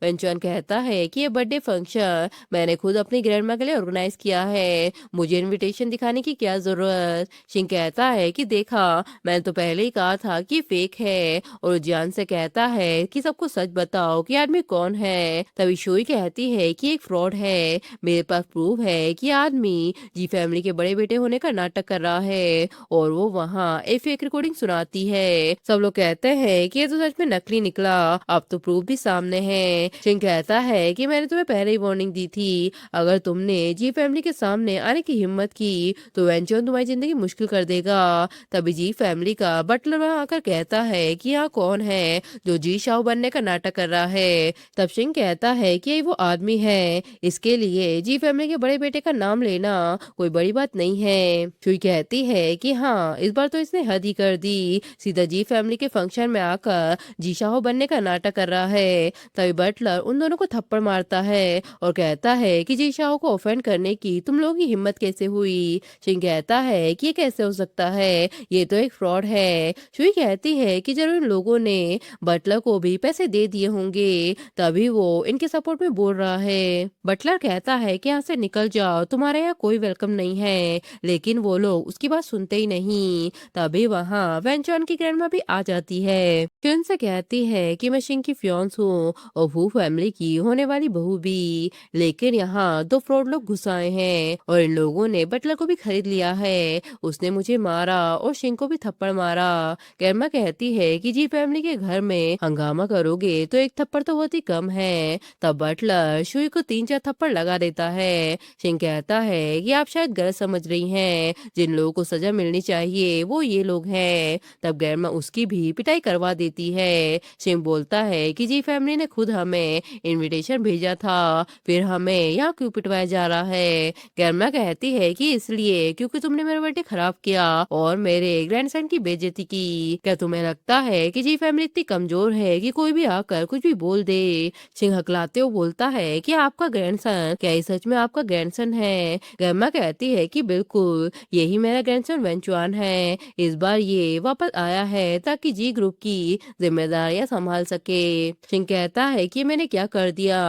A: वेंचुआन कहता है कि ये बर्थडे फंक्शन मैंने खुद अपनी ग्रैंडमा के लिए ऑर्गेनाइज किया है, मुझे इनविटेशन दिखाने की क्या जरूरत? सिंह कहता है कि देखा, मैंने तो पहले ही कहा था कि फेक है, और जियान से कहता है कि सबको सच बताओ कि आदमी कौन है। तभी शोई कहती है कि एक फ्रॉड है, मेरे पास प्रूफ है कि आदमी जी फैमिली के बड़े बेटे होने का नाटक कर रहा है, और वो वहाँ एक फेक रिकॉर्डिंग सुनाती है। सब लोग कहते हैं कि ये तो
B: सच में नकली निकला, अब तो प्रूफ भी सामने है। शिंग कहता है कि मैंने तुम्हें पहले ही वार्निंग दी थी, अगर तुमने जी फैमिली के सामने आने की हिम्मत की तो वेंचुन तुम्हारी जिंदगी मुश्किल कर देगा। तभी जी फैमिली का बटलर वहां आकर कहता है कि यहाँ कौन है जो जी शाओ बनने का नाटक कर रहा है। तब शिंग कहता है कि ये वो आदमी है, इसके लिए जी फैमिली के बड़े बेटे का नाम लेना कोई बड़ी बात नहीं है। शुई कहती है कि हाँ, इस बार तो इसने हद ही कर दी, सीधा जी फैमिली के फंक्शन में आकर जी शाहो बनने का नाटक कर रहा है। तभी बटलर उन दोनों को थप्पड़ मारता है और कहता है कि जी शाहो को ऑफेंड करने की तुम लोगों की हिम्मत कैसे हुई। शिंग कहता है कि ये कैसे हो सकता है, ये तो एक फ्रॉड है। शुई कहती है कि जरूर इन लोगों ने बटलर को भी पैसे दे दिए होंगे, तभी वो इनके सपोर्ट में बोल रहा है। बटलर कहता है कि यहाँ से निकल जाओ, तुम्हारे यहाँ कोई वेलकम नहीं है, लेकिन वो लोग उसकी बात सुनते ही नहीं। तभी वहाँ वेंचुआन की ग्रैंडमा भी आ जाती है। क्यून से कहती है कि मैं शिंग की फियांस हूँ और वो फैमिली की होने वाली बहू भी, लेकिन यहाँ दो फ्रॉड लोग घुस आए हैं और इन लोगों ने बटलर को भी खरीद लिया है। उसने मुझे मारा और शिंग को भी थप्पड़ मारा। ग्रैंडमा कहती है कि जी फैमिली के घर में हंगामा करोगे तो एक थप्पड़ तो बहुत ही कम है। तब बटलर शुई को 3-4 थप्पड़ लगा देता है। शिंग कहता है कि आप शायद गलत समझ रही हैं, जिन लोगों को सजा मिलनी चाहिए वो ये लोग हैं। तब ग्रैंडमा उसकी भी पिटाई करवा देती है। शिंग बोलता है कि जी फैमिली ने खुद हमें इनविटेशन भेजा था, फिर हमें यहाँ क्यों पिटवाया जा रहा है। ग्रैंडमा कहती है कि इसलिए क्योंकि तुमने मेरा बर्थडे खराब किया और मेरे ग्रैंडसन की बेइज्जती की। क्या तुम्हें लगता है कि जी फैमिली इतनी कमजोर है कि कोई भी आकर कुछ भी बोल दे। शिंग हकलाते हुए बोलता है कि आपका ग्रैंडसन, क्या ये सच में आपका ग्रैंडसन है। ग्रैंडमा कहती है कि बिल्कुल, यही मेरा ग्रैंडसन वेंचुआन है, इस बार ये वापस आया है ताकि जी ग्रुप की जिम्मेदारियां संभाल सके। शिंग कहता है कि मैंने क्या कर दिया,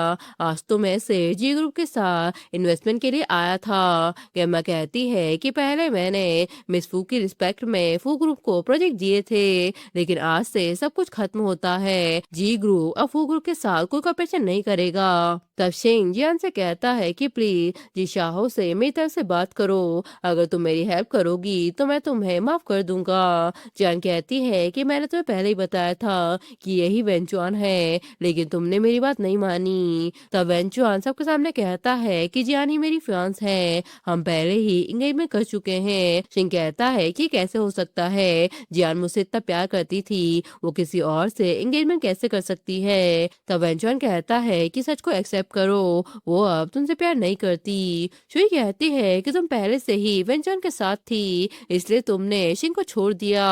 B: आज तो मैं से जी ग्रुप के साथ इन्वेस्टमेंट के लिए आया था। ग्रैंडमा कहती है कि पहले मैंने मिस फू की रिस्पेक्ट में फू ग्रुप को प्रोजेक्ट दिए थे, लेकिन आज से सब कुछ खत्म होता है। जी ग्रुप अब फू ग्रुप के साथ कोई कॉपरेशन नहीं करेगा। तब शिंग जियान से कहता है कि प्लीज जी शाहो से मेरी तरफ से बात करो, अगर तुम मेरी हेल्प करोगी तो मैं तुम्हें माफ कर दूंगा। जियान कहती है कि मैंने तुम्हें पहले ही बताया था कि यही वेंचुआन है, लेकिन तुमने मेरी बात नहीं मानी। तब वेंचुआन सबके सामने कहता है कि जियान ही मेरी फियांस है, हम पहले ही एंगेजमेंट कर चुके हैं। शिंग कहता है कि कैसे हो सकता है, जियान मुझसे इतना प्यार करती थी, वो किसी और से एंगेजमेंट कैसे कर सकती है। तब वेंचुआन कहता है कि सच को एक्सेप्ट करो, वो अब तुमसे प्यार नहीं करती। शुई कहती है कि तुम पहले से ही वेंचुआन के साथ थी, इसलिए तुमने शिंग को छोड़ दिया।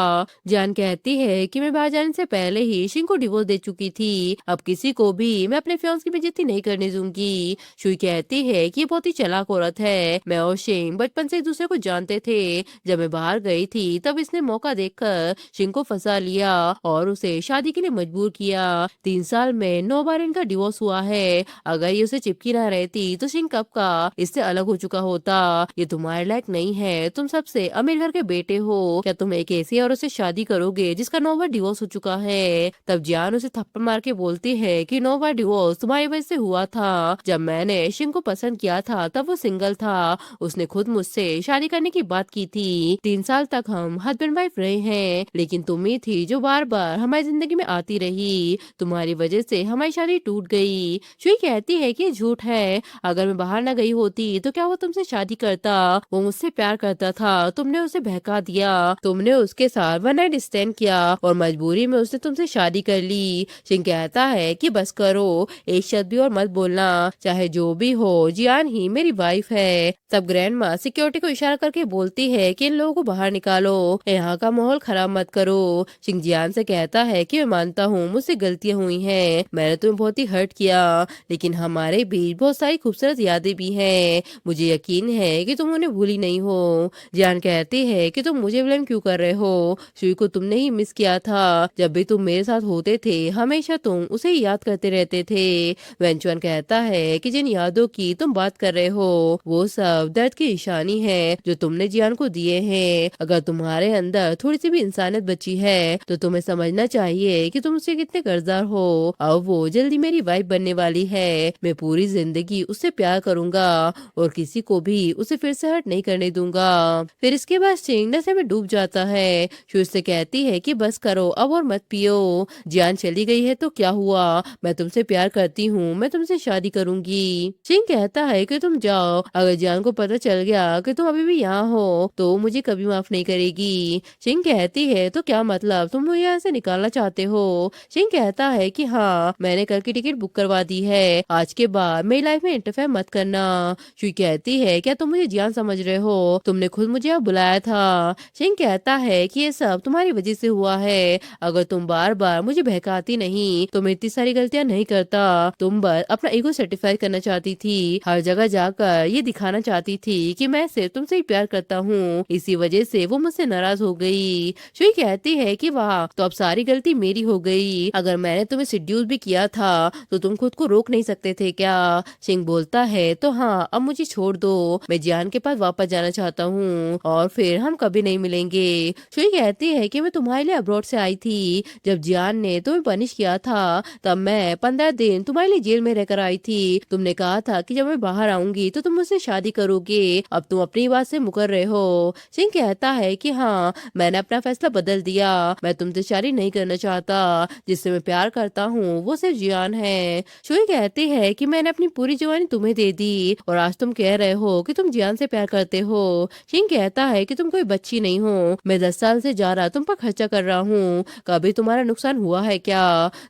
B: जान कहती है कि मैं बाहर जाने से पहले ही शिंग को डिवोर्स दे चुकी थी, अब किसी को भी मैं अपने फियांस की बेइज्जती नहीं करने दूंगी। शुई कहती है कि ये बहुत ही चालाक औरत है, मैं और शिंग बचपन से एक दूसरे को जानते थे, जब मैं बाहर गई थी तब इसने मौका देखकर शिंग को फंसा लिया और उसे शादी के लिए मजबूर किया। 3 साल में 9 बार इनका डिवोर्स हुआ है, अगर ये उसे चिपकी ना रहती तो शिंग कब का इससे अलग हो चुका होता। ये तुम्हारे लायक नहीं है, तुम सबसे अमीर घर के बेटे हो, क्या तुम एक ऐसी औरत से शादी करोगे जिसका 9 बार डिवोर्स हो चुका है। तब जियान उसे थप्पड़ मार के बोलती है कि 9 बार डिवोर्स तुम्हारी वजह से हुआ था, जब मैंने शिंग को पसंद किया था तब वो सिंगल था, उसने खुद मुझसे शादी करने की बात की थी। 3 साल तक हम हस्बैंड वाइफ रहे हैं, लेकिन तुम ही थी जो बार बार हमारी जिंदगी में आती रही, तुम्हारी वजह से हमारी शादी टूट गई। शुई कहती है कि झूठ है, अगर मैं बाहर न गई होती तो क्या वो तुमसे शादी करता, वो मुझसे प्यार करता था, तुमने उसे बहका दिया, तुमने उसके साथ वन नाइट स्टैंड किया और मजबूरी में उसने तुमसे शादी कर ली। शिंग कहता है कि बस करो, एक शब्द भी और मत बोलना, चाहे जो भी हो जियान ही मेरी वाइफ है। तब ग्रैंड माँ सिक्योरिटी को इशारा करके बोलती है कि इन लोगों को बाहर निकालो, यहाँ का माहौल खराब मत करो। शिंग जियान से कहता है कि मैं मानता हूँ मुझसे गलतियां हुई हैं, मैंने तुम्हें बहुत ही हर्ट किया, लेकिन हमारे बीच बहुत सारी खूबसूरत यादें भी हैं, मुझे यकीन है कि तुम उन्हें भूली नहीं हो। जियान कहती है कि तुम मुझे ब्लेम क्यों कर रहे हो, शुई को तुमने ही मिस किया था, जब भी तुम मेरे साथ होते थे हमेशा तुम उसे ही याद करते रहते थे। वेंचुआन कहता है कि जिन यादों की तुम बात कर रहे हो वो सब दर्द की निशानी है जो तुमने जियान को दिए हैं, अगर तुम्हारे अंदर थोड़ी सी भी इंसानियत बची है तो तुम्हें समझना चाहिए कि तुम उससे कितने कर्जदार हो, अब वो जल्दी मेरी वाइफ बनने वाली है, मैं पूरी जिंदगी उससे प्यार करूंगा और किसी को भी उसे फिर से हर्ट नहीं करने दूंगा। फिर इसके बाद चिंग नशे में डूब जाता है। शु उससे कहती है कि बस करो अब और मत पियो। जियान चली गई है तो क्या हुआ, मैं तुमसे प्यार करती हूँ, मैं तुमसे शादी करूंगी। चिंग कहता है कि तुम जाओ, अगर जियान को पता चल गया कि तुम अभी भी यहाँ हो तो वो मुझे कभी माफ नहीं करेगी। चिंग कहती है तो क्या मतलब, तुम मुझे यहाँ से निकालना चाहते हो। चिंग कहता है कि हाँ, मैंने कल की टिकट बुक करवा दी है, आज के बाद मेरी लाइफ में इंटरफेयर मत करना। शुई कहती है क्या तुम मुझे जियान समझ रहे हो, तुमने खुद मुझे यहाँ बुलाया था। चिंग कहता है कि ये सब तुम्हारी वजह से हुआ है, अगर तुम बार बार मुझे बहकाती नहीं तो मैं इतनी सारी गलतियां नहीं करता। तुम बस अपना ईगो सेटिस्फाई करना चाहती थी, हर जगह जाकर ये दिखाना चाहती थी कि मैं सिर्फ तुमसे ही प्यार करता हूँ, इसी वजह से वो मुझसे नाराज हो गई। शुई कहती है कि वाह, तो अब सारी गलती मेरी हो गई, अगर मैंने तुम्हें शेड्यूल भी किया था तो तुम खुद को रोक नहीं सकते थे क्या। सिंह बोलता है तो हाँ, अब मुझे छोड़ दो, मैं जियान के पास वापस जाना चाहता हूँ और फिर हम कभी नहीं मिलेंगे। शुई कहती है कि मैं तुम्हारे लिए अब्रॉड से आई थी, जब जियान ने तुम्हें पनिश किया था तब मैं 15 दिन तुम्हारे लिए जेल में रहकर आई थी। तुमने कहा था कि जब मैं बाहर आऊंगी तो तुम मुझसे शादी करोगे, अब तुम अपनी बात से मुकर रहे हो। सिंह कहता है कि हाँ, मैंने अपना फैसला बदल दिया, मैं तुमसे शादी नहीं करना चाहता, जिससे मैं प्यार करता हूँ वो सिर्फ जियान है। शुई कहती है कि मैंने अपनी पूरी जवानी तुम्हें दे दी और आज तुम कह रहे हो कि तुम जियान से प्यार करते हो। सिंह कहता है कि तुम कोई बच्ची नहीं हो, मैं 10 साल से ज्यादा तुम पर खर्चा कर रहा हूँ, कभी तुम्हारा नुकसान हुआ है क्या।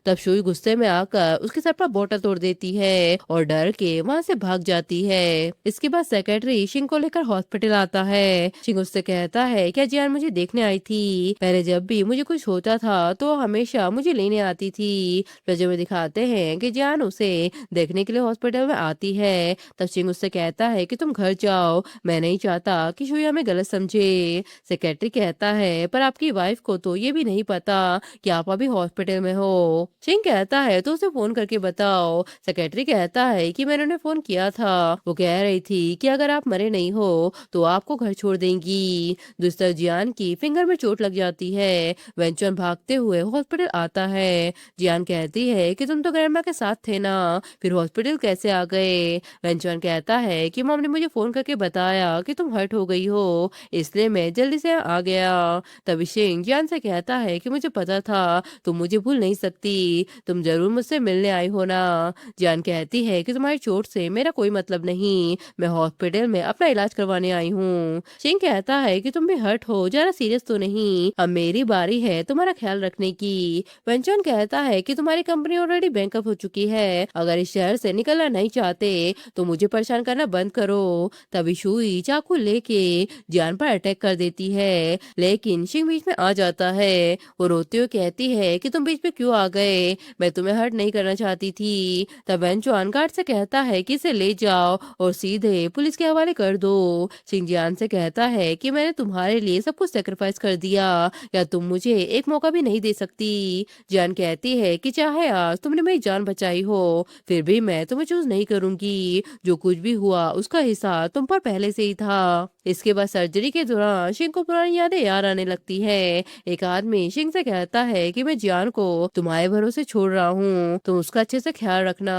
B: तब शुई गुस्से में आकर उसके सर पर बोतल तोड़ देती है और डर के वहां से भाग जाती है। इसके बाद सेक्रेटरी सिंह को लेकर हॉस्पिटल आता है। सिंह उससे कहता है क्या जियान मुझे देखने आई थी, पहले जब भी मुझे कुछ होता था तो हमेशा मुझे लेने आती थी। फिर में दिखाते हैं कि जियान उसे देखने के लिए हॉस्पिटल में आती है। तब सिंह उससे कहता है कि तुम घर जाओ, मैं नहीं चाहता कि शुई हमें गलत समझे। सेक्रेटरी कहता है पर आपकी वाइफ को तो ये भी नहीं पता कि आप अभी हॉस्पिटल में हो। सिंह कहता है तो उसे फोन करके बताओ। सेक्रेटरी कहता है कि मैंने उन्हें फोन किया था, वो कह रही थी कि अगर आप मरे नहीं हो तो आपको घर छोड़ देंगी। दूसरी जियान की फिंगर में चोट लग जाती है। वेंचुअन भागते हुए हॉस्पिटल आता है। जियान कहती है कि तुम तो ग्रैंडमा के साथ थे ना, फिर हॉस्पिटल कैसे आ गए। वेंचुअन कहता है कि मॉम ने मुझे फोन करके बताया कि तुम हर्ट हो गई हो, इसलिए मैं जल्दी से आ गया। तभी सिंह जियान से कहता है कि मुझे पता था तुम मुझे भूल नहीं सकती, तुम जरूर मुझसे मिलने आई हो ना। जियान कहती है कि तुम्हारी चोट से मेरा कोई मतलब नहीं, मैं हॉस्पिटल में अपना इलाज करवाने आई हूँ। सिंह कहता है कि तुम भी हर्ट हो, ज्यादा सीरियस तो नहीं, अब मेरी बारी है तुम्हारा ख्याल रखने की। वेंचुअन कहता है कि तुम्हारी कंपनी ऑलरेडी बैंकअप हो चुकी है, अगर इस शहर से निकलना नहीं चाहते तो मुझे परेशान करना बंद करो। तभी शुई चाकू लेके जियान पर अटैक कर देती है, लेकिन सिंह बीच में आ जाता है। वो रोते हुए कहती है कि तुम बीच में क्यों आ गए, मैं तुम्हें हर्ट नहीं करना चाहती थी। तब वेंचुअन गार्ड से कहता है कि इसे ले जाओ और सीधे पुलिस के हवाले कर दो। सिंह जियान से कहता है कि मैंने तुम्हारे लिए सब कुछ सेक्रीफाइस कर दिया, क्या तुम मुझे एक मौका भी नहीं दे सकती। जियान कहती है कि चाहे आज तुमने मेरी जान बचाई हो, फिर भी मैं तुम्हें चूज नहीं करूंगी, जो कुछ भी हुआ उसका हिस्सा तुम पर पहले से ही था। इसके बाद सर्जरी के दौरान सिंह को पुरानी यादें याद आने लगती है। एक आदमी सिंह से कहता है कि मैं जियान को तुम्हारे भरोसे छोड़ रहा हूँ, तुम उसका अच्छे से ख्याल रखना।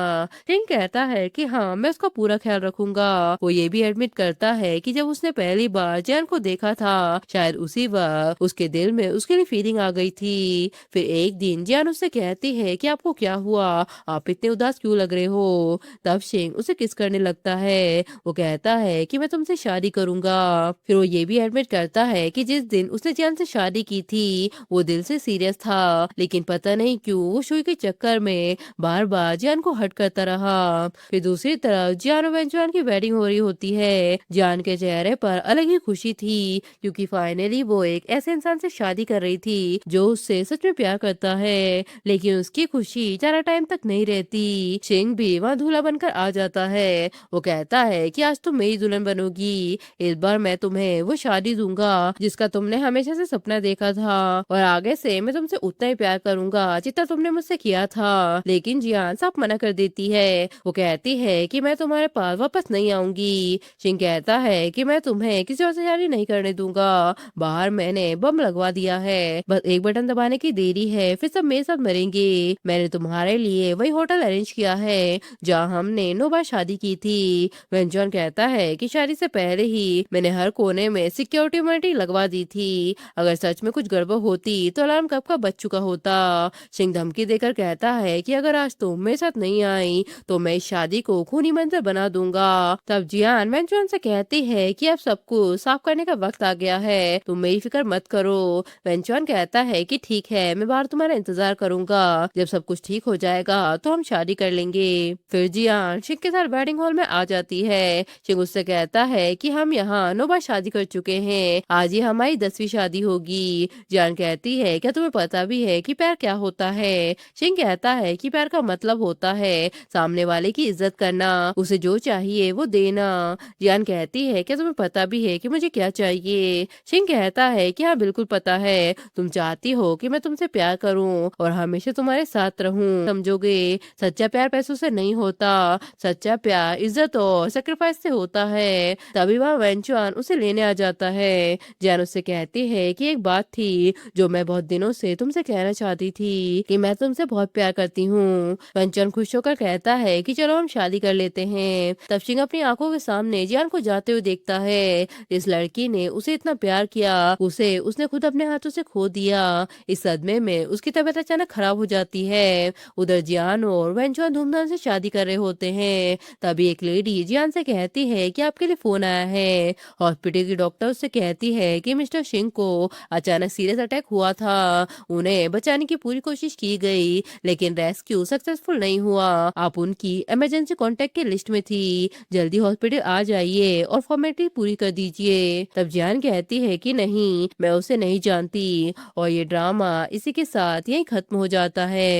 B: सिंह कहता है कि हाँ, मैं उसका पूरा ख्याल रखूंगा। वो ये भी एडमिट करता है कि जब उसने पहली बार जियान को देखा था शायद उसी वक्त उसके दिल में उसके लिए फीलिंग आ गई थी। फिर एक दिन जियान उससे कहती है कि आपको क्या हुआ, आप इतने उदास क्यों लग रहे हो। तब सिंह उसे किस करने लगता है। वो कहता है कि मैं तुमसे शादी करूंगा। फिर वो ये भी एडमिट करता है कि जिस दिन उसने जियान से शादी की थी वो दिल से सीरियस था, लेकिन पता नहीं क्यों वो शुई के चक्कर में बार बार जियान को हर्ट करता रहा। फिर दूसरी तरफ जियान और वेंचुआन की वेडिंग हो रही होती है। जियान के चेहरे पर अलग ही खुशी थी, क्योंकि फाइनली वो एक ऐसे इंसान से शादी कर रही थी जो उससे सच में प्यार करता है। लेकिन उसकी खुशी ज्यादा टाइम तक नहीं रहती। सिंह भी वहाँ दूल्हा बनकर आ जाता है। वो कहता है कि आज तुम मेरी दुल्हन बनोगी, इस बार मैं तुम्हें वो शादी दूंगा जिसका तुमने हमेशा से सपना देखा था, और आगे से मैं तुमसे उतना ही प्यार करूंगा जितना तुमने मुझसे किया था। लेकिन जियान साफ मना कर देती है। वो कहती है कि मैं तुम्हारे पास वापस नहीं आऊंगी। सिंह कहता है कि मैं तुम्हें किसी और से शादी नहीं करने दूंगा, बाहर मैंने बम लगवा दिया है, बस एक बटन दबाने की देरी है, फिर सब मेरे साथ मरेंगे। मैंने तुम्हारे लिए वही होटल अरेंज किया है है जहाँ हमने 9 बार शादी की थी। वेंचुआन कहता है कि शादी से पहले ही मैंने हर कोने में सिक्योरिटी मॉनिटरिंग लगवा दी थी। अगर सच में कुछ गड़बड़ होती तो अलार्म कब का बज चुका होता। सिंह धमकी देकर कहता है कि अगर आज तुम मेरे साथ नहीं आई तो मैं इस शादी को खूनी मंजर बना दूंगा। तब जियान वेंचुआन से कहती है कि अब सब कुछ साफ करने का वक्त आ गया है, तुम मेरी फिक्र मत करो। वेंचुआन कहता है कि ठीक है, मैं बाहर तुम्हारा इंतजार करूंगा, जब सब कुछ ठीक हो जाएगा तो हम शादी कर लेंगे। फिर जियान शिंग के साथ वेडिंग हॉल में आ जाती है। शिंग उससे कहता है कि हम यहाँ 9 बार शादी कर चुके हैं, आज ये हमारी 10वीं शादी होगी। जियान कहती है क्या तुम्हें पता भी है कि प्यार क्या होता है? शिंग कहता है कि प्यार का मतलब होता है सामने वाले की इज्जत करना, उसे जो चाहिए वो देना। जियान कहती है क्या तुम्हें पता भी है कि मुझे क्या चाहिए? शिंग कहता है कि हाँ बिल्कुल पता है, तुम चाहती हो कि मैं तुमसे प्यार करूं और हमेशा तुम्हारे साथ रहूं, समझोगे? सच्चा प्यार पैसों से नहीं होता, सच्चा प्यार इज्जत और सेक्रीफाइस से होता है। तभी वह वेंचुआन उसे लेने आ जाता है। जियान उससे कहती है कि एक बात थी जो मैं बहुत दिनों से तुमसे कहना चाहती थी कि मैं तुमसे बहुत प्यार करती हूँ। वेंचुआन खुश होकर कहता है कि चलो हम शादी कर लेते हैं। तब शिंग अपनी आंखों के सामने जियान को जाते हुए देखता है। इस लड़की ने उसे इतना प्यार किया, उसे उसने खुद अपने हाथों से खो दिया। इस सदमे में उसकी तबीयत अचानक खराब हो जाती है। उधर जियान और वेंचुआन धूमधाम से शादी कर रहे होते हैं। तभी एक लेडी जियान से कहती है कि आपके लिए फोन आया है। हॉस्पिटल की डॉक्टर उससे कहती है कि मिस्टर सिंह को अचानक सीरियस अटैक हुआ था, उन्हें बचाने की पूरी कोशिश की गई लेकिन रेस्क्यू सक्सेसफुल नहीं हुआ। आप उनकी इमरजेंसी कॉन्टेक्ट की लिस्ट में थी, जल्दी हॉस्पिटल आ जाइए और फॉर्मेलिटी पूरी कर दीजिए। तब जियान कहती है कि नहीं, मैं उसे नहीं जानती, और ये ड्रामा इसी के साथ यहीं खत्म हो जाता है।